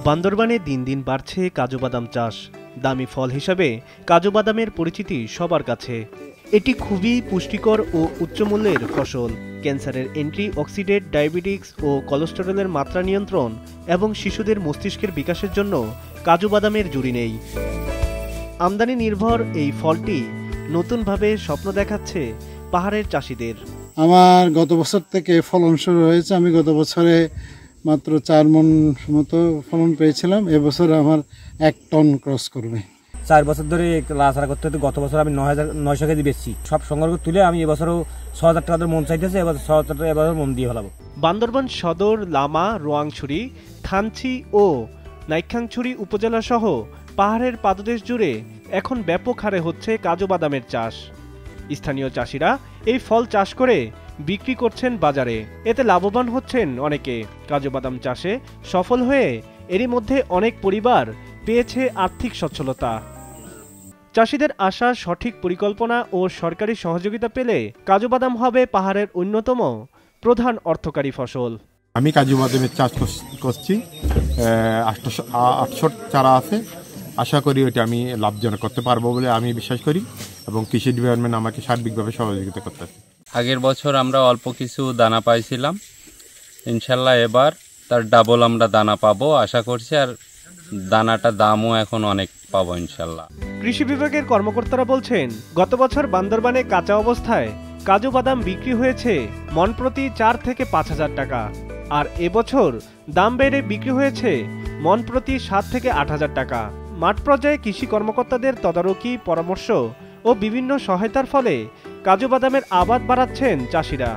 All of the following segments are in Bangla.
বান্দরবানে দিন দিন বাড়ছে কাজু বাদাম চাষ। দামি ফল হিসাবে কাজু বাদামের পরিচিতি সবার কাছে। এটি খুবই পুষ্টিকর ও উচ্চমূল্যের ফসল। ক্যান্সারের অ্যান্টি অক্সিডেন্ট, ডায়াবেটিক্স ও কোলেস্টেরলের মাত্রা নিয়ন্ত্রণ এবং শিশুদের মস্তিষ্কের বিকাশের জন্য কাজু বাদামের জুড়ি নেই। আমদানি নির্ভর এই ফলটি নতুনভাবে স্বপ্ন দেখাচ্ছে পাহাড়ের চাষিদের। আমার গত বছর থেকে ফলন শুরু হয়েছে। আমি গত বছরে মাত্র 4 মণ মতো ফলন পেয়েছিলাম। এবছর আমার 1 টন ক্রস করবে। 4 বছর ধরে লাছাড়া করতে হতে গত বছর আমি 9,900 কেজি বেচছি। সব সংগ্রহ তুলে আমি এবছরও 6,000 টাকা মন চাইতেছে। এবার 6,000 টাকা এবার মন দিয়ে ফেলাবো। বান্দরবান সদর, লামা, রোয়াংছড়ি, থানচি ও নাইক্ষ্যংছড়ি উপজেলা সহ পাহাড়ের পাদদেশ জুড়ে এখন ব্যাপক হারে হচ্ছে কাজু বাদামের চাষ। স্থানীয় চাষিরা এই ফল চাষ করে বিক্রি করছেন বাজারে। এতে লাভবান হচ্ছেন অনেকে। কাজু বাদাম চাষে সফল হয়ে এরই মধ্যে অনেক পরিবার পেয়েছে আর্থিক সচ্ছলতা। চাষিদের আশা, সঠিক পরিকল্পনা ও সরকারি সহযোগিতা পেলে কাজু বাদাম হবে পাহাড়ের অন্যতম প্রধান অর্থকারী ফসল। আমি কাজু বাদামের চাষ করছি। 800 চারা আছে। আশা করি ওটা আমি লাভজনক করতে পারবো বলে আমি বিশ্বাস করি এবং কৃষি ডিপার্টমেন্ট আমাকে সার্বিকভাবে সহযোগিতা করতেছে। আগের বছর আমরা অল্প কিছু দানা পাইছিলাম, ইনশাল্লাহ এবার তার ডাবল আমরা দানা পাবো আশা করছি। আর দানাটা দামও এখন অনেক পাবো ইনশাল্লাহ। কৃষি বিভাগের কর্মকর্তারা বলছেন, গত বছর বান্দরবানে কাঁচা অবস্থায় কাজু বাদাম বিক্রি হয়েছে মণ প্রতি 4 থেকে 5,000 টাকা। আর এবছর দাম বেড়ে বিক্রি হয়েছে মণ প্রতি 7 থেকে 8,000 টাকা। মাঠ পর্যায়ে কৃষি কর্মকর্তাদের তদারকি, পরামর্শ ও বিভিন্ন সহায়তার ফলে কাজু বাদামের আবাদ বাড়াচ্ছেন চাষিরা।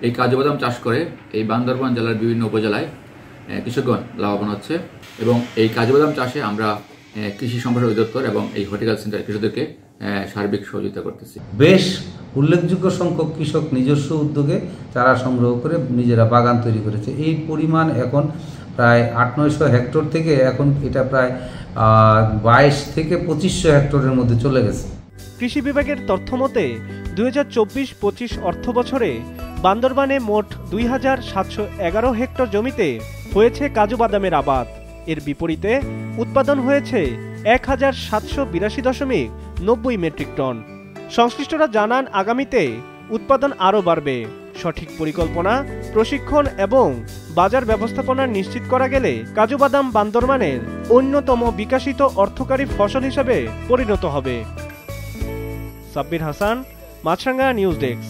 এই কাজু বাদাম চাষ করে এই বান্দরবান জেলার বিভিন্ন উপজেলায় কৃষকগণ লাভবান হচ্ছে এবং এই কাজু বাদাম চাষে আমরা কৃষি সম্প্রসারণ অধিদপ্তর এবং এই হর্টিকালচার সেন্টার কৃষকদেরকে সার্বিক সহযোগিতা করতেছি। বেশ উল্লেখযোগ্য সংখ্যক কৃষক নিজস্ব উদ্যোগে চারা সংগ্রহ করে নিজেরা বাগান তৈরি করেছে। এই পরিমাণ এখন প্রায় 800-900 হেক্টর থেকে এখন এটা প্রায় 22 থেকে 2500 হেক্টরের মধ্যে চলে গেছে। কৃষি বিভাগের তথ্য মতে 2024-25 অর্থ বছরে বান্দরবানে মোট 2,711 হেক্টর জমিতে হয়েছে কাজু বাদামের আবাদ। এর বিপরীতে উৎপাদন হয়েছে 1,782.90 মেট্রিক টন। সংশ্লিষ্টরা জানান, আগামীতে উৎপাদন আরও বাড়বে। সঠিক পরিকল্পনা, প্রশিক্ষণ এবং বাজার ব্যবস্থাপনা নিশ্চিত করা গেলে কাজু বাদাম বান্দরবানের অন্যতম বিকশিত অর্থকারী ফসল হিসেবে পরিণত হবে। সাব্বির হাসান, মাছরাঙ্গা নিউজ ডেস্ক।